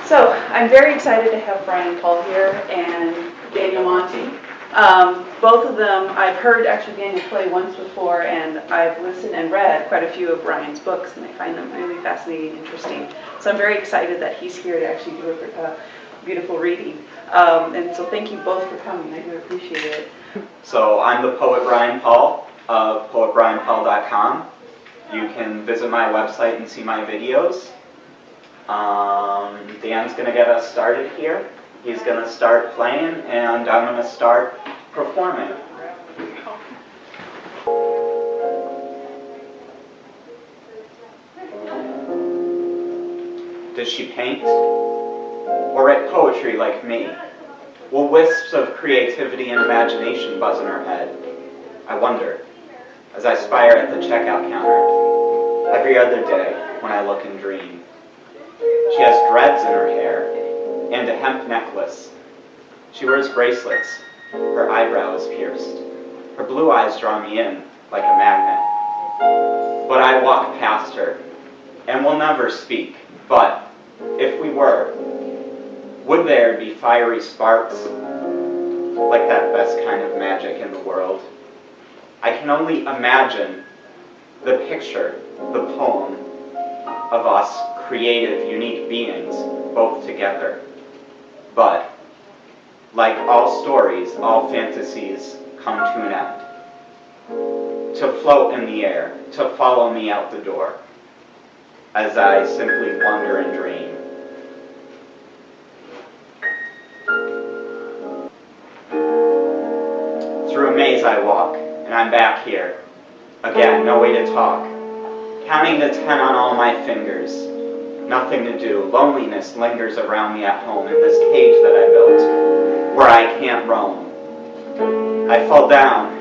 So I'm very excited to have Bryan Paul here and Daniel Monty. Both of them, I've heard actually Daniel play once before, and I've listened and read quite a few of Bryan's books, and I find them really fascinating and interesting. So I'm very excited that he's here to actually do a beautiful reading. And so thank you both for coming. I do appreciate it. So I'm the poet Bryan Paul of poetbryanpaul.com. You can visit my website and see my videos. Dan's going to get us started here. He's going to start playing, and I'm going to start performing. Does she paint? Or write poetry like me? Will wisps of creativity and imagination buzz in her head? I wonder, as I spire at the checkout counter, every other day when I look and dream. She has dreads in her hair, and a hemp necklace. She wears bracelets. Her eyebrow is pierced. Her blue eyes draw me in like a magnet. But I walk past her, and will never speak. But if we were, would there be fiery sparks, like that best kind of magic in the world? I can only imagine the picture, the poem of us creative, unique beings, both together. But, like all stories, all fantasies come to an end. To float in the air, to follow me out the door, as I simply wonder and dream. Through a maze I walk, and I'm back here. Again, no way to talk. Counting to 10 on all my fingers. Nothing to do. Loneliness lingers around me at home in this cage that I built, where I can't roam. I fall down.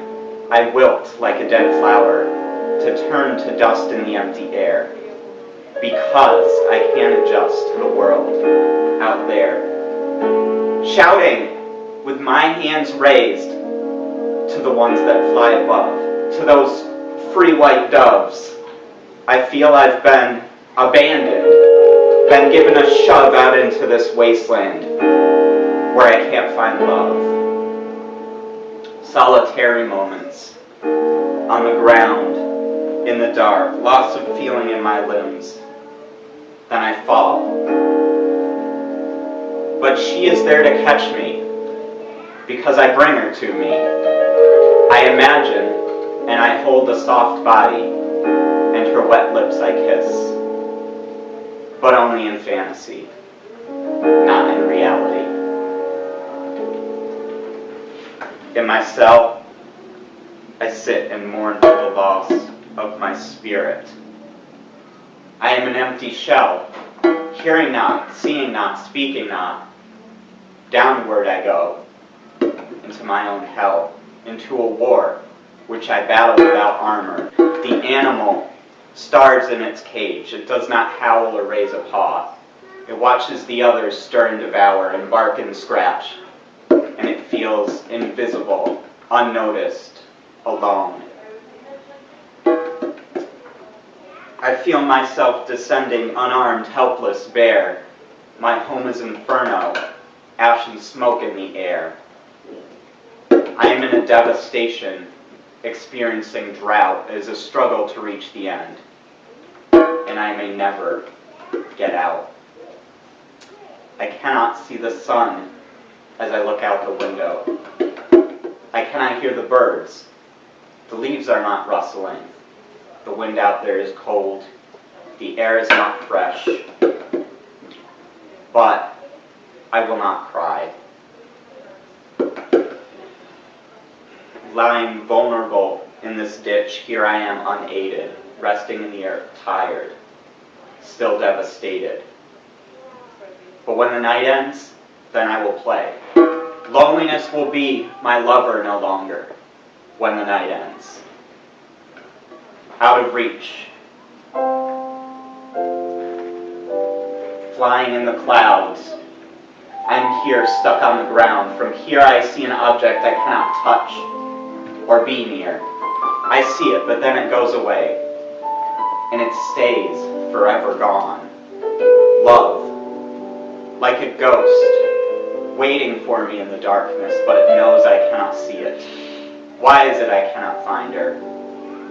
I wilt like a dead flower, to turn to dust in the empty air, because I can't adjust to the world out there. Shouting with my hands raised to the ones that fly above, to those free white doves. I feel I've been abandoned, been given a shove out into this wasteland where I can't find love. Solitary moments on the ground, in the dark, loss of feeling in my limbs. Then I fall. But she is there to catch me, because I bring her to me. I imagine, and I hold the soft body, and her wet lips I kiss. But only in fantasy, not in reality. In my cell, I sit and mourn for the loss of my spirit. I am an empty shell, hearing not, seeing not, speaking not. Downward I go, into my own hell, into a war which I battle without armor. The animal stars in its cage. It does not howl or raise a paw. It watches the others stir and devour and bark and scratch. And it feels invisible, unnoticed, alone. I feel myself descending, unarmed, helpless, bare. My home is inferno, ashen smoke in the air. I am in a devastation, experiencing drought as a struggle to reach the end. And I may never get out. I cannot see the sun as I look out the window. I cannot hear the birds. The leaves are not rustling. The wind out there is cold. The air is not fresh. But I will not cry. Lying vulnerable in this ditch, here I am unaided, resting in the earth, tired, still devastated. But when the night ends, then I will play. Loneliness will be my lover no longer when the night ends. Out of reach. Flying in the clouds. I'm here, stuck on the ground. From here I see an object I cannot touch or be near. I see it, but then it goes away, and it stays forever gone. Love, like a ghost, waiting for me in the darkness, but it knows I cannot see it. Why is it I cannot find her?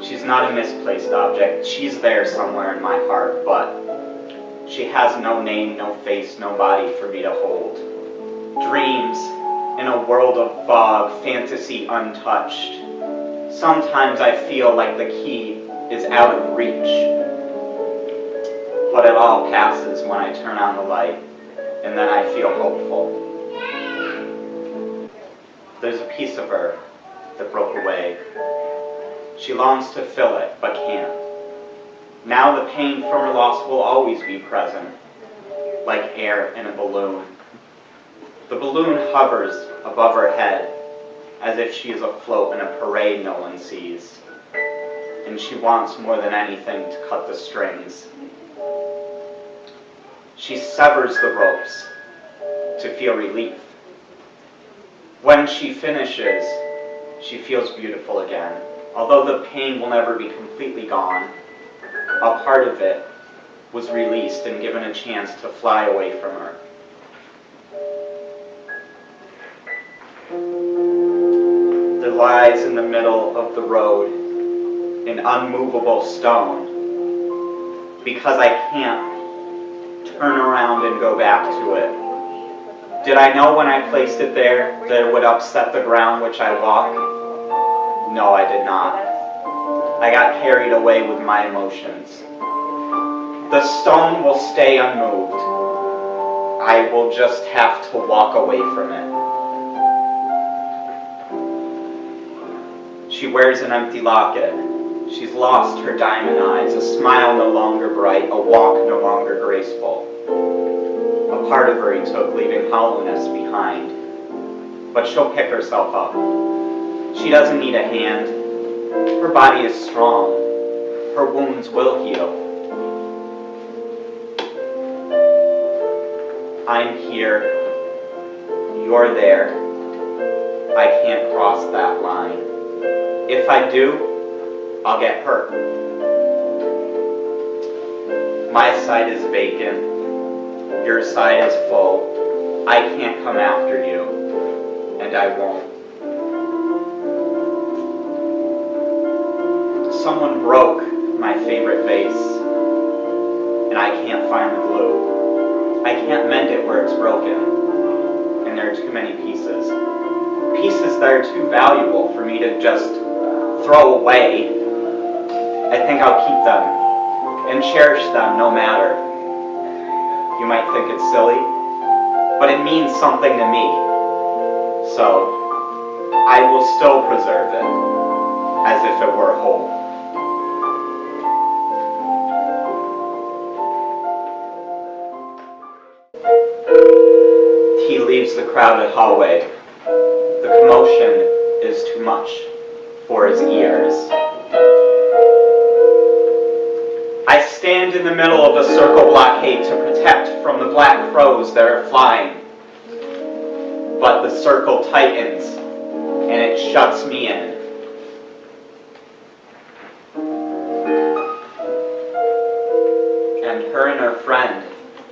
She's not a misplaced object. She's there somewhere in my heart, but she has no name, no face, no body for me to hold. Dreams in a world of fog, fantasy untouched. Sometimes I feel like the key is out of reach. But it all passes when I turn on the light, and then I feel hopeful. There's a piece of her that broke away. She longs to fill it, but can't. Now the pain from her loss will always be present, like air in a balloon. The balloon hovers above her head, as if she is afloat in a parade no one sees. And she wants more than anything to cut the strings. She severs the ropes to feel relief. When she finishes, she feels beautiful again. Although the pain will never be completely gone, a part of it was released and given a chance to fly away from her. There lies in the middle of the road an unmovable stone, because I can't turn around and go back to it. Did I know when I placed it there that it would upset the ground which I walk? No, I did not. I got carried away with my emotions. The stone will stay unmoved. I will just have to walk away from it. She wears an empty locket. She's lost her diamond eyes, a smile no longer bright, a walk no longer graceful. A part of her he took, leaving hollowness behind. But she'll pick herself up. She doesn't need a hand. Her body is strong. Her wounds will heal. I'm here. You're there. I can't cross that line. If I do, I'll get hurt. My side is vacant. Your side is full. I can't come after you, and I won't. Someone broke my favorite vase, and I can't find the glue. I can't mend it where it's broken, and there are too many pieces. Pieces that are too valuable for me to just throw away. I think I'll keep them and cherish them no matter. You might think it's silly, but it means something to me. So I will still preserve it as if it were whole. He leaves the crowded hallway. The commotion is too much for his ears. I stand in the middle of the circle blockade to protect from the black crows that are flying. But the circle tightens, and it shuts me in. And her and her friend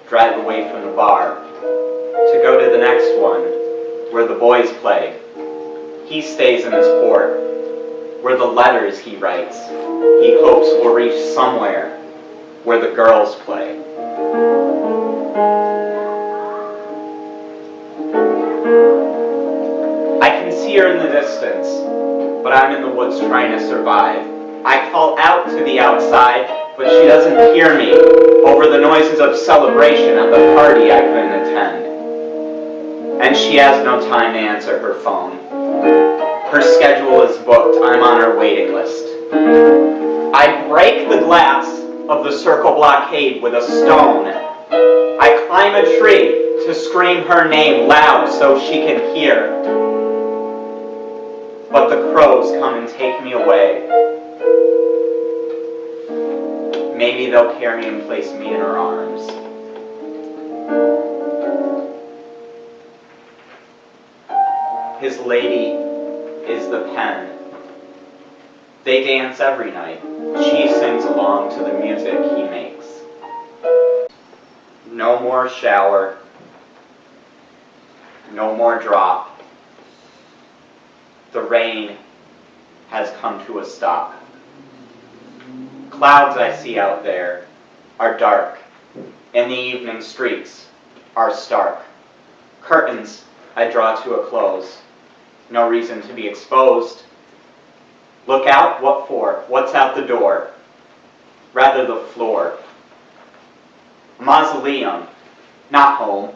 drive away from the bar to go to the next one, where the boys play. He stays in his port, where the letters he writes, he hopes will reach somewhere where the girls play. I can see her in the distance, but I'm in the woods trying to survive. I call out to the outside, but she doesn't hear me over the noises of celebration at the party I couldn't attend. And she has no time to answer her phone. Her schedule is booked. I'm on her waiting list. I break the glass of the circle blockade with a stone. I climb a tree to scream her name loud so she can hear. But the crows come and take me away. Maybe they'll carry and place me in her arms. His lady is the pen. They dance every night. She sings along to the music he makes. No more shower, No more drop. The rain has come to a stop. Clouds I see out there are dark, and the evening streets are stark. Curtains I draw to a close. No reason to be exposed. Look out, what for? What's out the door? Rather the floor. A mausoleum, not home,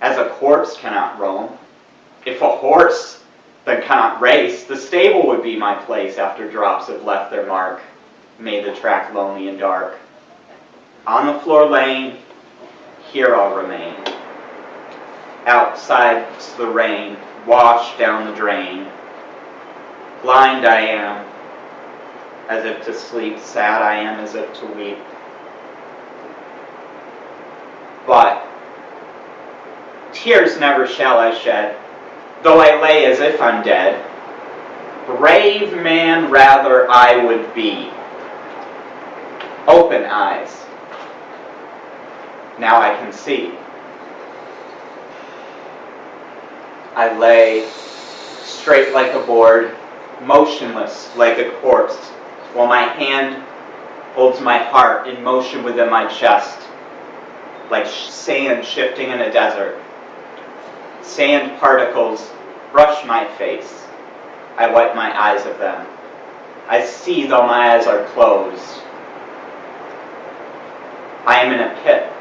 as a corpse cannot roam. If a horse then cannot race, the stable would be my place after drops have left their mark, made the track lonely and dark. On the floor laying, here I'll remain. Outside's the rain, washed down the drain. Blind I am, as if to sleep. Sad I am, as if to weep. But tears never shall I shed, though I lay as if I'm dead. Brave man rather I would be. Open eyes. Now I can see. I lay straight like a board, motionless like a corpse, while my hand holds my heart in motion within my chest, like sand shifting in a desert. Sand particles brush my face. I wipe my eyes of them. I see though my eyes are closed. I am in a pit,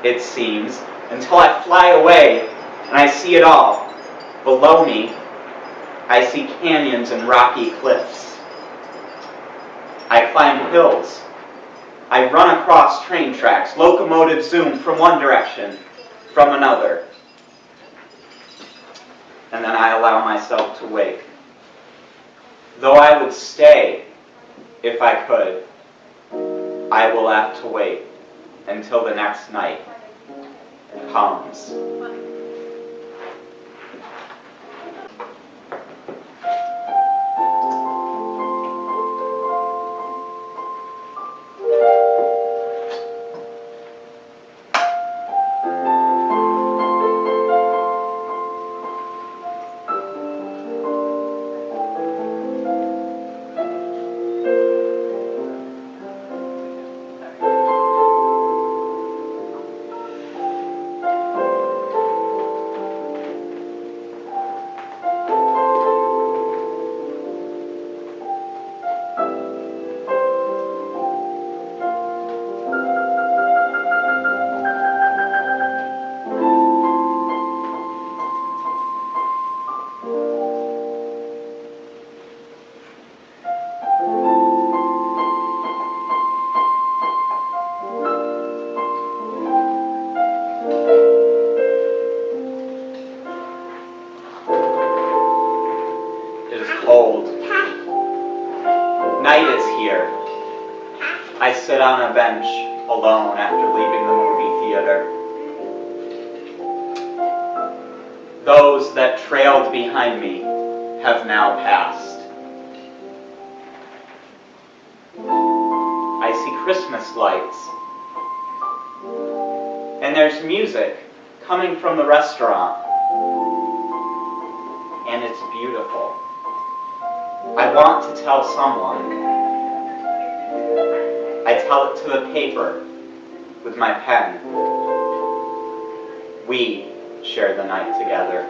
it seems, until I fly away and I see it all. Below me, I see canyons and rocky cliffs. I climb hills. I run across train tracks. Locomotives zoom from one direction, from another. And then I allow myself to wake. Though I would stay if I could, I will have to wait until the next night comes. Cold. Night is here. I sit on a bench alone after leaving the movie theater. Those that trailed behind me have now passed. I see Christmas lights. And there's music coming from the restaurant. And it's beautiful. I want to tell someone. I tell it to the paper with my pen. We share the night together.